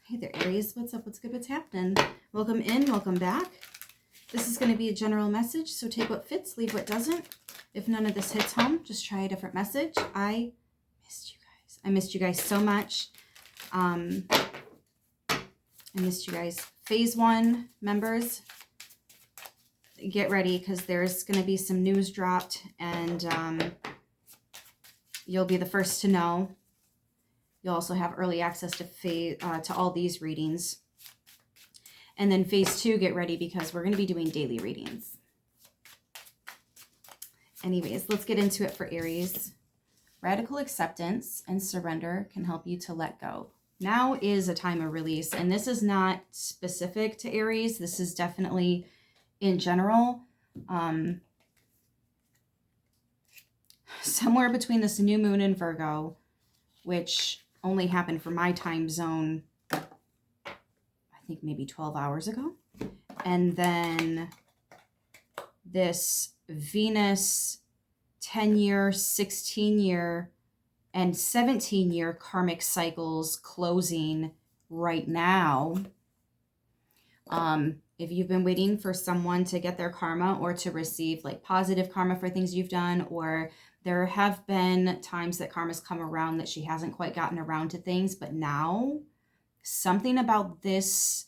Hey there, Aries. What's up? What's good? What's happening? Welcome in. Welcome back. This is going to be a general message, so take what fits, leave what doesn't. If none of this hits home, just try a different message. I missed you guys. I missed you guys so much. I missed you guys. Phase 1 members, get ready because there's going to be some news dropped, and you'll be the first to know. You'll also have early access to all these readings. And then phase 2, get ready because we're going to be doing daily readings. Anyways, let's get into it for Aries. Radical acceptance and surrender can help you to let go. Now is a time of release, and this is not specific to Aries. This is definitely in general. Somewhere between this new moon in Virgo, which only happened for my time zone, I think maybe 12 hours ago. And then this Venus 10-year, 16-year, and 17-year karmic cycles closing right now. If you've been waiting for someone to get their karma or to receive like positive karma for things you've done, or there have been times that karma's come around that she hasn't quite gotten around to things, but now something about this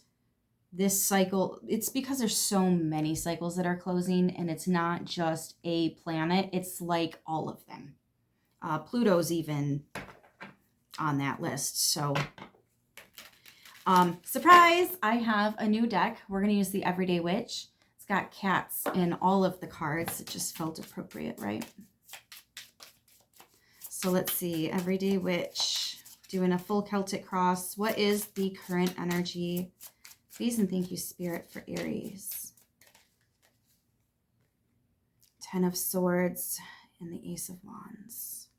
cycle, it's because there's so many cycles that are closing, and it's not just a planet, it's like all of them. Pluto's even on that list. So surprise, I have a new deck. We're going to use the Everyday Witch. It's got cats in all of the cards. It just felt appropriate, right? So let's see, Everyday Witch, doing a full Celtic cross. What is the current energy? Please and thank you, Spirit, for Aries. 10 of Swords and the Ace of Wands.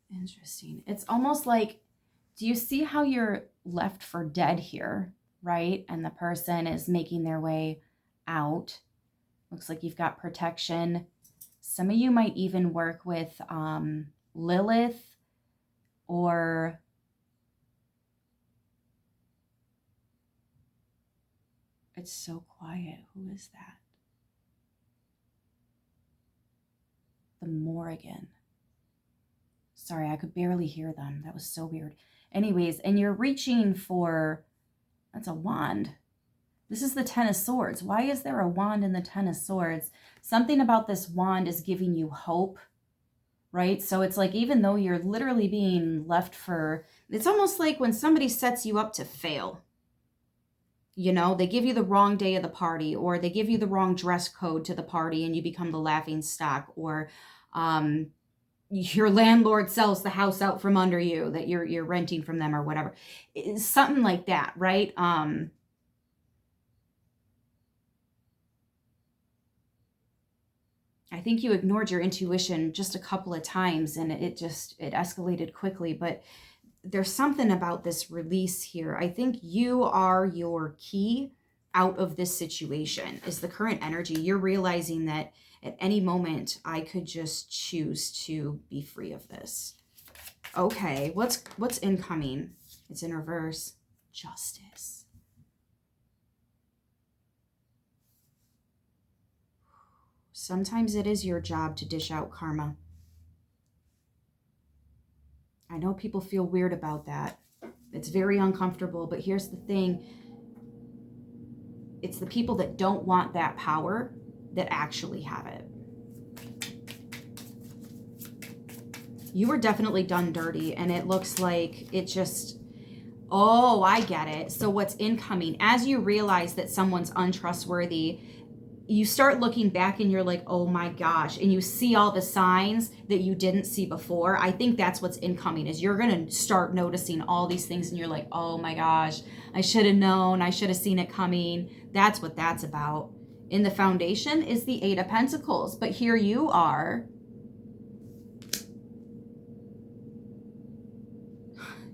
Interesting. It's almost like, do you see how you're left for dead here, right? And the person is making their way out. Looks like you've got protection. Some of you might even work with Lilith, or it's so quiet. Who is that? The Morrigan. Sorry, I could barely hear them. That was so weird. Anyways, and you're reaching for, that's a wand. This is the 10 of Swords. Why is there a wand in the 10 of Swords? Something about this wand is giving you hope, right? So it's like, even though you're literally being left for, it's almost like when somebody sets you up to fail. You know, they give you the wrong day of the party, or they give you the wrong dress code to the party and you become the laughing stock, or your landlord sells the house out from under you that you're renting from them or whatever. It's something like that, right? I think you ignored your intuition just a couple of times, and it escalated quickly. But there's something about this release here. I think you are your key out of this situation, is the current energy. You're realizing that at any moment I could just choose to be free of this. Okay, what's incoming? It's in reverse. Justice. Sometimes it is your job to dish out karma. I know people feel weird about that. It's very uncomfortable, but here's the thing. It's the people that don't want that power that actually have it. You were definitely done dirty, and it looks like it just, oh, I get it. So what's incoming, as you realize that someone's untrustworthy, you start looking back and you're like, oh my gosh, and you see all the signs that you didn't see before. I think that's what's incoming, is you're going to start noticing all these things and you're like, oh my gosh, I should have known, I should have seen it coming. That's what that's about. In the foundation is the 8 of Pentacles, but here you are.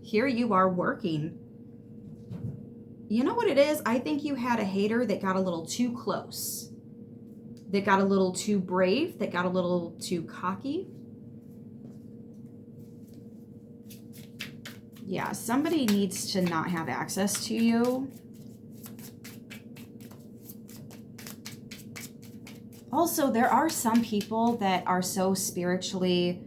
Here you are working. You know what it is? I think you had a hater that got a little too close, that got a little too brave, that got a little too cocky. Yeah, somebody needs to not have access to you. Also, there are some people that are so spiritually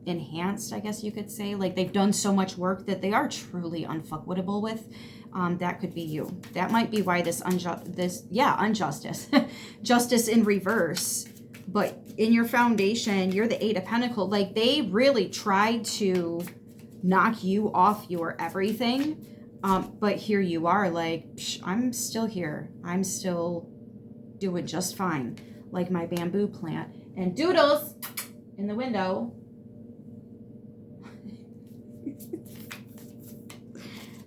enhanced, I guess you could say. Like, they've done so much work that they are truly unfuckwittable with. That could be you. That might be why this injustice, justice in reverse. But in your foundation, you're the 8 of Pentacles. Like, they really tried to knock you off your everything. But here you are, like, psh, I'm still here. I'm still doing just fine. Like my bamboo plant. And Doodles in the window.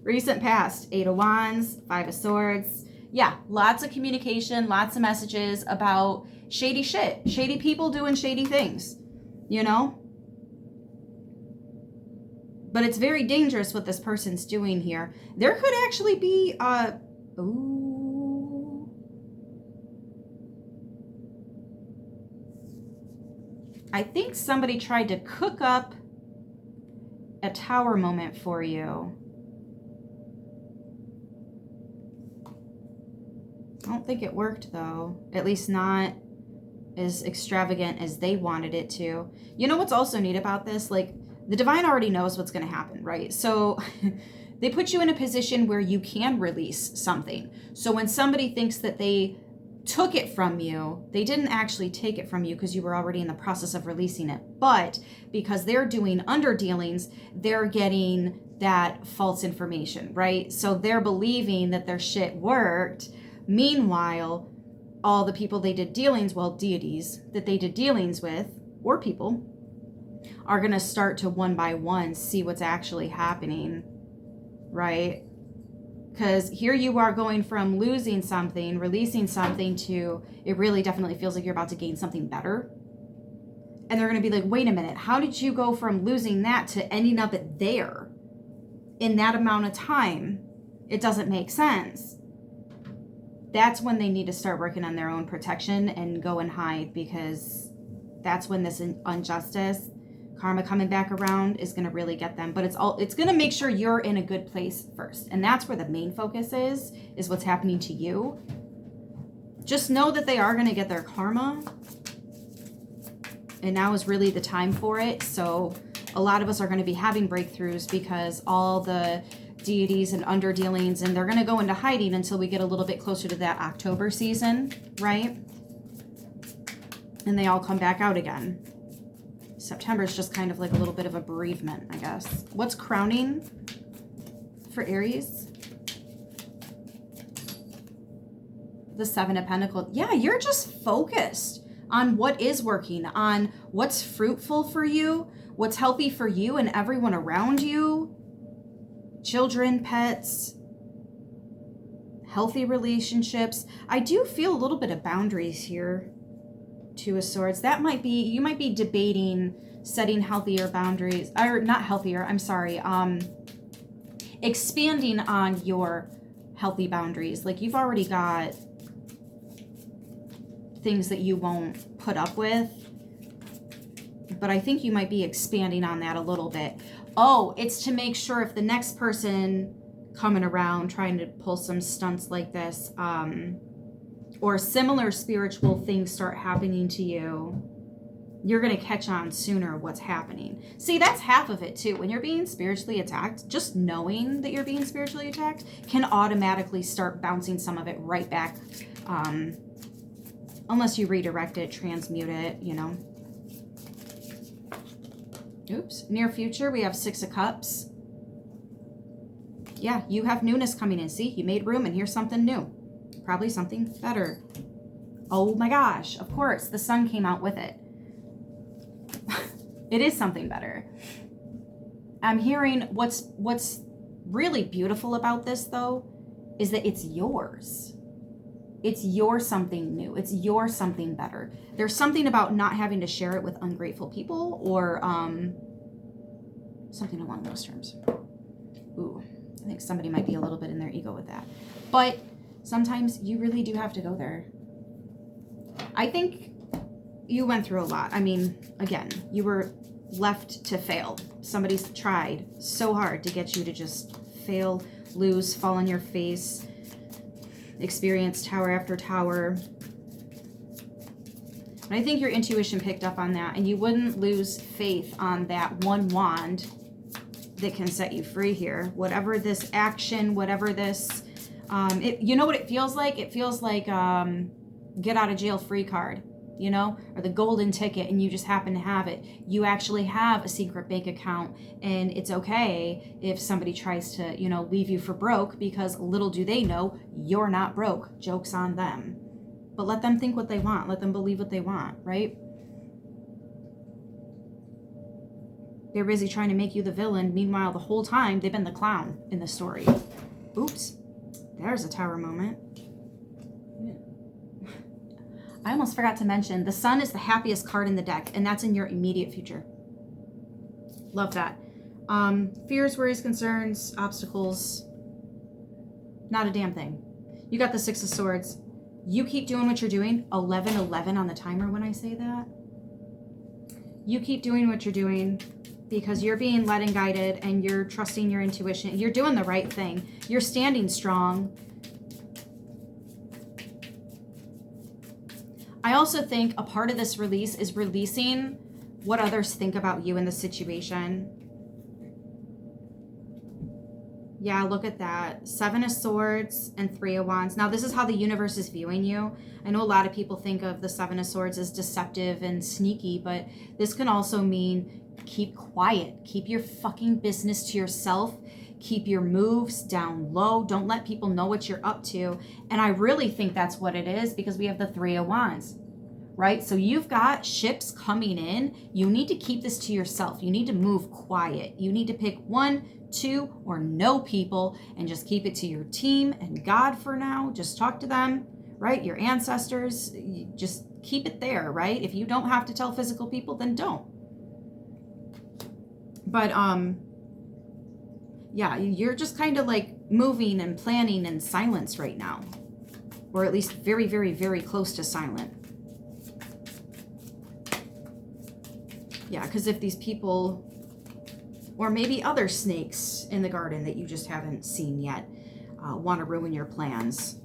Recent past, 8 of Wands, 5 of Swords. Yeah, lots of communication, lots of messages about shady shit. Shady people doing shady things, you know? But it's very dangerous what this person's doing here. There could actually be, ooh. I think somebody tried to cook up a tower moment for you. I don't think it worked, though. At least not as extravagant as they wanted it to. You know what's also neat about this? Like, the divine already knows what's going to happen, right? So they put you in a position where you can release something. So when somebody thinks that they took it from you, they didn't actually take it from you because you were already in the process of releasing it. But because they're doing underdealings, they're getting that false information, right? So they're believing that their shit worked. Meanwhile, all the people they did dealings, well, deities that they did dealings with, or people, are going to start to one by one see what's actually happening, right? Because here you are going from losing something, releasing something, to it really definitely feels like you're about to gain something better. And they're going to be like, wait a minute, how did you go from losing that to ending up at there in that amount of time? It doesn't make sense. That's when they need to start working on their own protection and go and hide, because that's when this injustice, karma coming back around, is going to really get them. But it's going to make sure you're in a good place first. And that's where the main focus is what's happening to you. Just know that they are going to get their karma. And now is really the time for it. So a lot of us are going to be having breakthroughs because all the deities and underdealings, and they're going to go into hiding until we get a little bit closer to that October season, right? And they all come back out again. September is just kind of like a little bit of a bereavement, I guess. What's crowning for Aries? The 7 of Pentacles. Yeah, you're just focused on what is working, on what's fruitful for you, what's healthy for you and everyone around you. Children, pets, healthy relationships. I do feel a little bit of boundaries here. 2 of Swords. That might be, you might be debating setting healthier boundaries, or not healthier, I'm sorry, expanding on your healthy boundaries. Like, you've already got things that you won't put up with, but I think you might be expanding on that a little bit. Oh, it's to make sure if the next person coming around trying to pull some stunts like this, or similar spiritual things start happening to you, you're going to catch on sooner what's happening. See, that's half of it too. When you're being spiritually attacked, just knowing that you're being spiritually attacked can automatically start bouncing some of it right back. Unless you redirect it, transmute it, you know. Oops. Near future, we have 6 of Cups. Yeah, you have newness coming in. See, you made room and here's something new. Probably something better. Oh my gosh, of course, the sun came out with it. It is something better. I'm hearing what's really beautiful about this, though, is that it's yours. It's your something new. It's your something better. There's something about not having to share it with ungrateful people, or something along those terms. Ooh, I think somebody might be a little bit in their ego with that. But sometimes you really do have to go there. I think you went through a lot. I mean, again, you were left to fail. Somebody's tried so hard to get you to just fail, lose, fall on your face, experience tower after tower. But I think your intuition picked up on that, and you wouldn't lose faith on that one wand that can set you free here. Whatever this action, whatever this, you know what it feels like? It feels like get out of jail free card, you know, or the golden ticket, and you just happen to have it. You actually have a secret bank account, and it's okay if somebody tries to, you know, leave you for broke, because little do they know you're not broke. Joke's on them. But let them think what they want. Let them believe what they want, right? They're busy trying to make you the villain. Meanwhile, the whole time, they've been the clown in the story. Oops. There's a tower moment. I almost forgot to mention, the sun is the happiest card in the deck, and that's in your immediate future. Love that. Fears, worries, concerns, obstacles. Not a damn thing. You got the Six of Swords. You keep doing what you're doing. 11:11 on the timer when I say that. You keep doing what you're doing because you're being led and guided, and you're trusting your intuition. You're doing the right thing. You're standing strong. I also think a part of this release is releasing what others think about you in the situation. Yeah, look at that. 7 of Swords and 3 of Wands. Now, this is how the universe is viewing you. I know a lot of people think of the 7 of Swords as deceptive and sneaky, but this can also mean keep quiet. Keep your fucking business to yourself. Keep your moves down low. Don't let people know what you're up to. And I really think that's what it is, because we have the 3 of Wands, right? So you've got ships coming in. You need to keep this to yourself. You need to move quiet. You need to pick 1, 2, or no people and just keep it to your team and God for now. Just talk to them, right? Your ancestors. You just keep it there, right? If you don't have to tell physical people, then don't. But yeah, you're just kind of like moving and planning in silence right now, or at least very, very, very close to silent. Yeah, because if these people, or maybe other snakes in the garden that you just haven't seen yet, want to ruin your plans.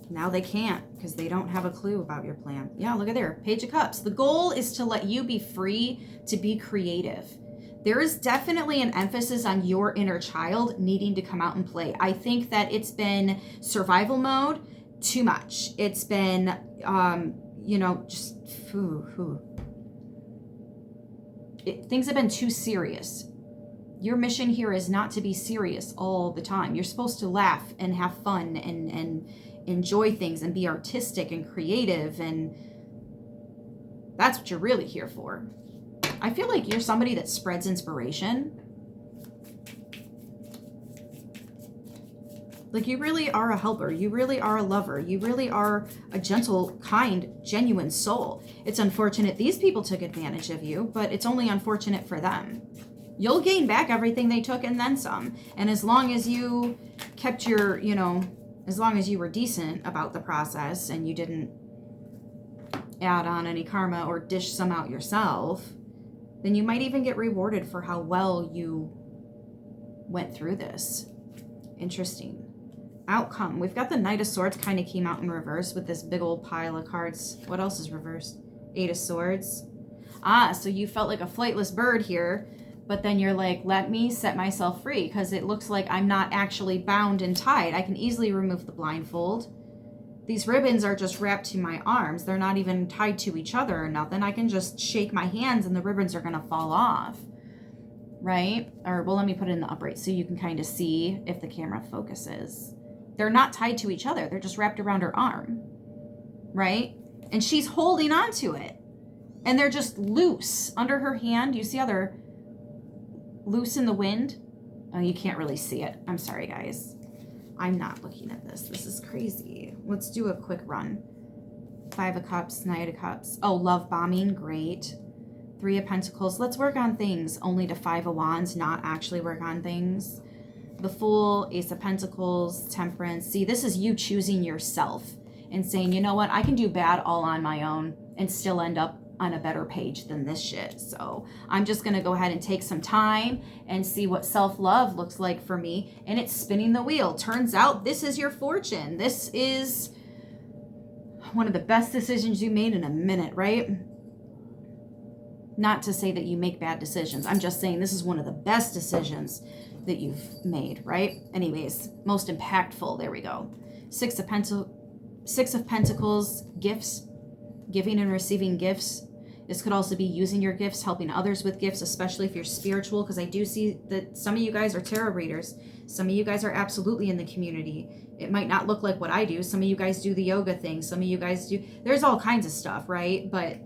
Now they can't, because they don't have a clue about your plan. Yeah, look at there. Page of Cups. The goal is to let you be free to be creative. There is definitely an emphasis on your inner child needing to come out and play. I think that it's been survival mode too much. It's been, you know, just things have been too serious. Your mission here is not to be serious all the time. You're supposed to laugh and have fun and enjoy things and be artistic and creative, and that's what you're really here for. I feel like you're somebody that spreads inspiration. Like, you really are a helper. You really are a lover. You really are a gentle, kind, genuine soul. It's unfortunate these people took advantage of you, but it's only unfortunate for them. You'll gain back everything they took and then some. And as long as you kept your, you know, as long as you were decent about the process and you didn't add on any karma or dish some out yourself, then you might even get rewarded for how well you went through this. Interesting. Outcome. We've got the Knight of Swords kind of came out in reverse with this big old pile of cards. What else is reversed? 8 of Swords. Ah, so you felt like a flightless bird here, but then you're like, let me set myself free, because it looks like I'm not actually bound and tied. I can easily remove the blindfold. These ribbons are just wrapped to my arms. They're not even tied to each other or nothing. I can just shake my hands and the ribbons are going to fall off, right? Or, well, let me put it in the upright so you can kind of see if the camera focuses. They're not tied to each other. They're just wrapped around her arm, right? And she's holding on to it. And they're just loose under her hand. You see how they're loose in the wind? Oh, you can't really see it. I'm sorry, guys. I'm not looking at this. This is crazy. Let's do a quick run. 5 of Cups, Knight of Cups. Oh, love bombing. Great. 3 of Pentacles. Let's work on things. Only to 5 of Wands, not actually work on things. The Fool, Ace of Pentacles, Temperance. See, this is you choosing yourself and saying, you know what, I can do bad all on my own and still end up on a better page than this shit. So I'm just going to go ahead and take some time and see what self-love looks like for me. And it's spinning the wheel. Turns out this is your fortune. This is one of the best decisions you made in a minute, right? Not to say that you make bad decisions. I'm just saying this is one of the best decisions that you've made, right? Anyways, most impactful. There we go. Six of Pentacles, gifts, giving and receiving gifts. This could also be using your gifts, helping others with gifts, especially if you're spiritual, because I do see that some of you guys are tarot readers. Some of you guys are absolutely in the community. It might not look like what I do. Some of you guys do the yoga thing. Some of you guys do, there's all kinds of stuff, right? But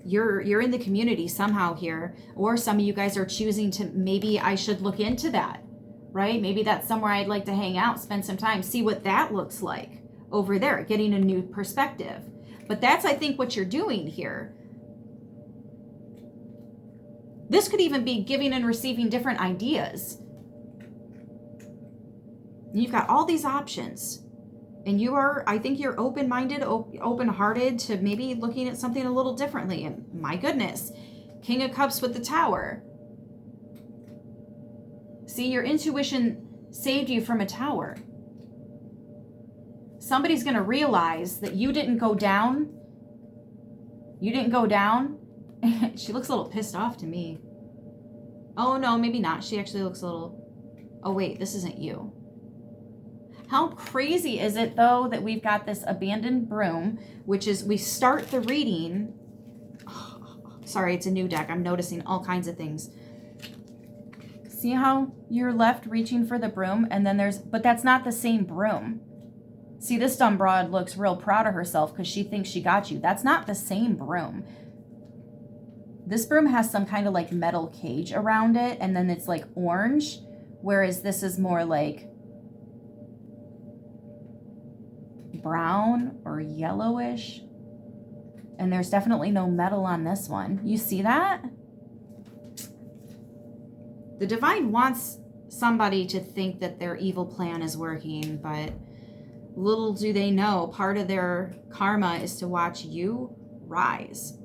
you're in the community somehow here, or some of you guys are choosing to, maybe I should look into that, right? Maybe that's somewhere I'd like to hang out, spend some time, see what that looks like over there, getting a new perspective. But that's, I think, what you're doing here. This could even be giving and receiving different ideas. You've got all these options. And you are, I think you're open-minded, open-hearted to maybe looking at something a little differently. And my goodness, King of Cups with the Tower. See, your intuition saved you from a tower. Somebody's going to realize that you didn't go down. You didn't go down. She looks a little pissed off to me. Oh, no, maybe not. She actually looks a little... Oh, wait, this isn't you. How crazy is it, though, that we've got this abandoned broom, which is, we start the reading. Oh, sorry, it's a new deck. I'm noticing all kinds of things. See how you're left reaching for the broom, and then there's, but that's not the same broom. See, this dumb broad looks real proud of herself because she thinks she got you. That's not the same broom. This broom has some kind of like metal cage around it, and then it's like orange, whereas this is more like brown or yellowish. And there's definitely no metal on this one. You see that? The divine wants somebody to think that their evil plan is working, but little do they know, part of their karma is to watch you rise.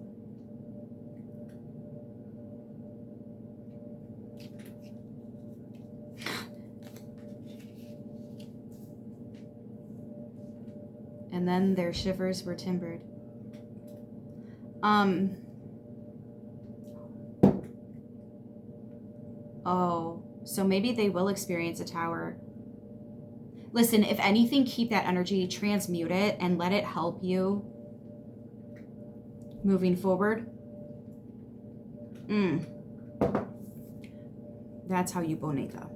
And then their shivers were timbered. Oh, so maybe they will experience a tower. Listen, if anything, keep that energy, transmute it, and let it help you moving forward. That's how you bonita.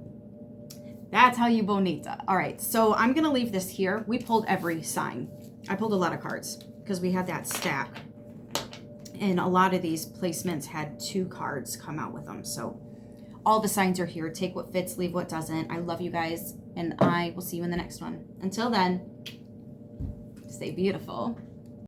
That's how you bonita. All right, so I'm going to leave this here. We pulled every sign. I pulled a lot of cards because we had that stack. And a lot of these placements had 2 cards come out with them. So all the signs are here. Take what fits, leave what doesn't. I love you guys, and I will see you in the next one. Until then, stay beautiful.